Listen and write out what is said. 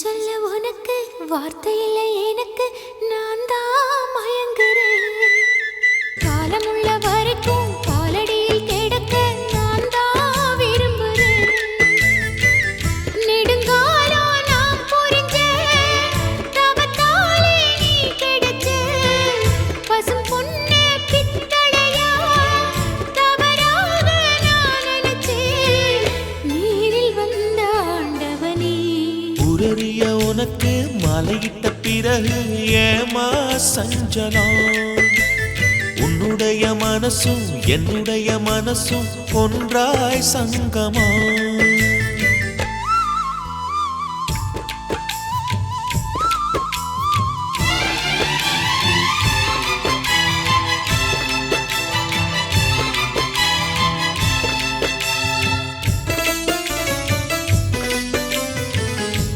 சொல்ல உனக்கு வார்த்தை இல்லை எனக்கு நான் தான் மயங்குறேன் காலமுள்ள வரைக்கும் காலடியில் கிடக்க நான் தான் விரும்புறேன் நெடுங்காலம் நான் புரிஞ்ச தவத்தாலே நீ கிடைச்ச பசும் பொண்ணு பித்தளையா தவறாக நான் நினைச்சேன் நீரில் வந்த ஆண்டவனே உரறிய உனக்கு மலையிட்ட பிறகு ஏமா சஞ்சலம் உன்னுடைய மனசும் என்னுடைய மனசும் ஒன்றாய் சங்கமா